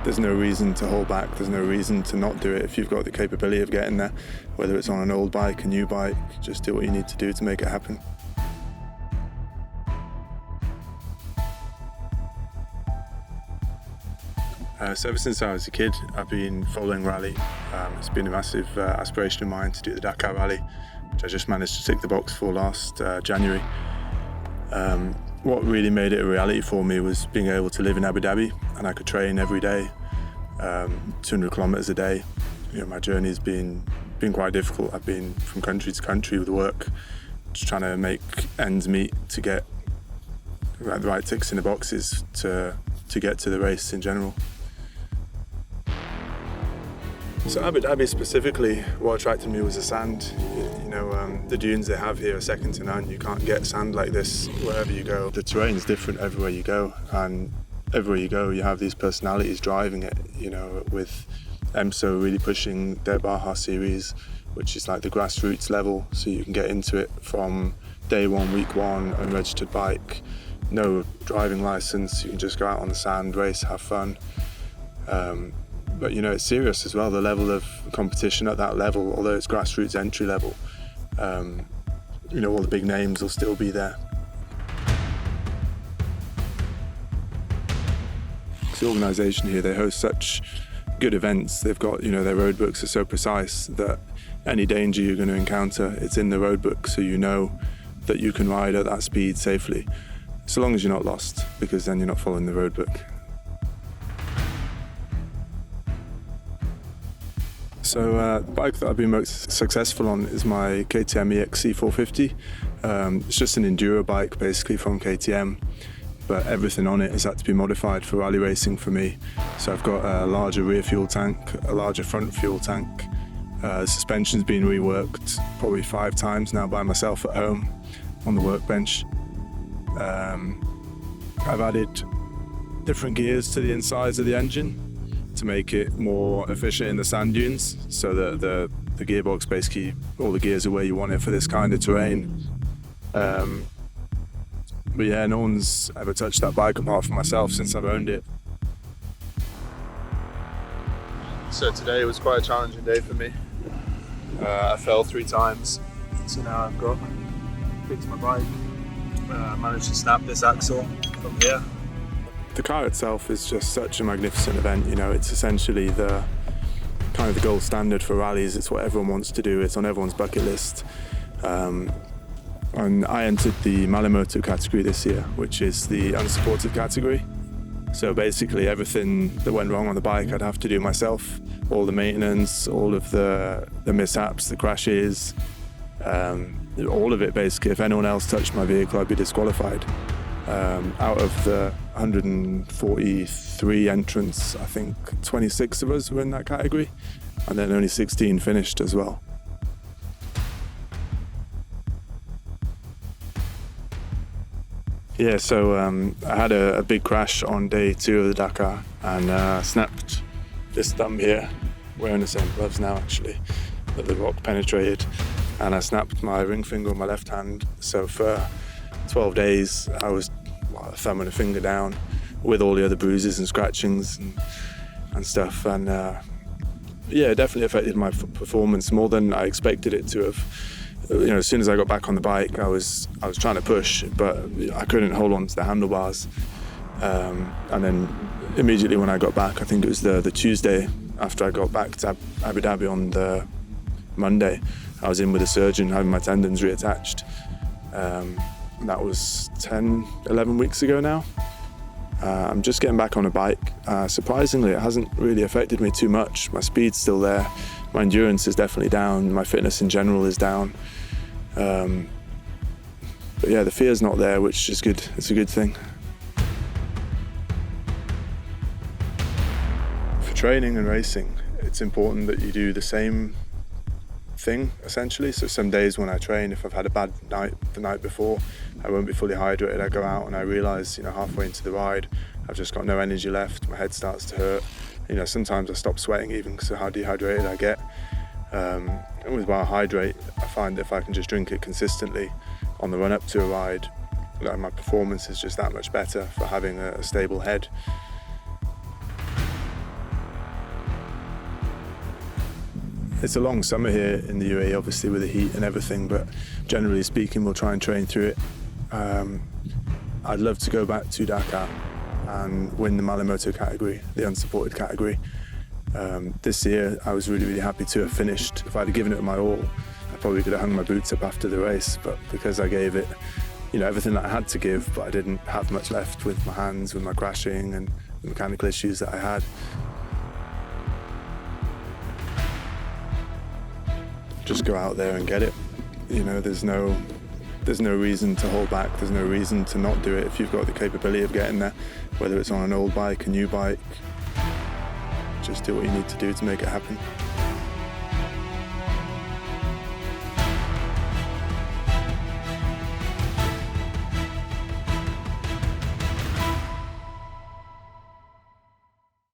there's no reason to hold back, there's no reason to not do it if you've got the capability of getting there, whether it's on an old bike, a new bike, just do what you need to do to make it happen. So ever since I was a kid, I've been following rally. It's been a massive aspiration of mine to do the Dakar Rally, which I just managed to tick the box for last January. What really made it a reality for me was being able to live in Abu Dhabi, and I could train every day, 200 kilometers a day. My journey's been quite difficult. I've been from country to country with work, just trying to make ends meet to get the right ticks in the boxes to get to the race in general. So Abu Dhabi specifically, what attracted me was the sand. The dunes they have here are second to none. You can't get sand like this wherever you go. The terrain's different everywhere you go, and everywhere you go you have these personalities driving it, with EMSO really pushing their Baja series, which is like the grassroots level, so you can get into it from day one, week one, unregistered bike, no driving license, you can just go out on the sand, race, have fun. But it's serious as well, the level of competition at that level, although it's grassroots entry level. All the big names will still be there. The organisation here, they host such good events. They've got, their road books are so precise that any danger you're going to encounter, it's in the road book, so you know that you can ride at that speed safely, so long as you're not lost, because then you're not following the road book. So the bike that I've been most successful on is my KTM EXC 450. It's just an enduro bike basically from KTM, but everything on it has had to be modified for rally racing for me. So I've got a larger rear fuel tank, a larger front fuel tank. Suspension's been reworked probably 5 times now by myself at home on the workbench. I've added different gears to the insides of the engine to make it more efficient in the sand dunes, so that the gearbox, basically all the gears are where you want it for this kind of terrain. But yeah, no one's ever touched that bike apart from myself since I've owned it. So today was quite a challenging day for me. I fell 3 times, so now I've got fixed my bike. I managed to snap this axle from here. The car itself is just such a magnificent event. It's essentially the kind of the gold standard for rallies. It's what everyone wants to do. It's on everyone's bucket list. And I entered the Malamoto category this year, which is the unsupported category. So basically everything that went wrong on the bike I'd have to do myself. All the maintenance, all of the mishaps, the crashes, all of it basically. If anyone else touched my vehicle, I'd be disqualified. Out of the 143 entrants, I think 26 of us were in that category, and then only 16 finished as well. Yeah, so I had a big crash on day 2 of the Dakar, and snapped this thumb here, wearing the same gloves now actually, that the rock penetrated, and I snapped my ring finger on my left hand. So for 12 days I was a thumb and a finger down with all the other bruises and scratchings and stuff, and it definitely affected my performance more than I expected it to have. As soon as I got back on the bike, I was trying to push, but I couldn't hold on to the handlebars, and then immediately when I got back, I think it was the Tuesday after I got back to Abu Dhabi on the Monday, I was in with a surgeon having my tendons reattached. That was 10-11 weeks ago now. I'm just getting back on a bike. Surprisingly, it hasn't really affected me too much. My speed's still there, my endurance is definitely down, my fitness in general is down. But yeah, the fear's not there, which is good. It's a good thing. For training and racing, it's important that you do the same thing essentially. So some days when I train, if I've had a bad night the night before, I won't be fully hydrated. I go out and I realise, halfway into the ride, I've just got no energy left. My head starts to hurt. Sometimes I stop sweating even because of how dehydrated I get. And with Wowhydrate, I find that if I can just drink it consistently on the run up to a ride, my performance is just that much better for having a stable head. It's a long summer here in the UAE, obviously with the heat and everything, but generally speaking, we'll try and train through it. I'd love to go back to Dakar and win the Malimoto category, the unsupported category. This year, I was really, really happy to have finished. If I'd have given it my all, I probably could have hung my boots up after the race, but because I gave it, everything that I had to give, but I didn't have much left with my hands, with my crashing and the mechanical issues that I had. Just go out there and get it. There's no reason to hold back. There's no reason to not do it if you've got the capability of getting there, whether it's on an old bike, a new bike. Just do what you need to do to make it happen.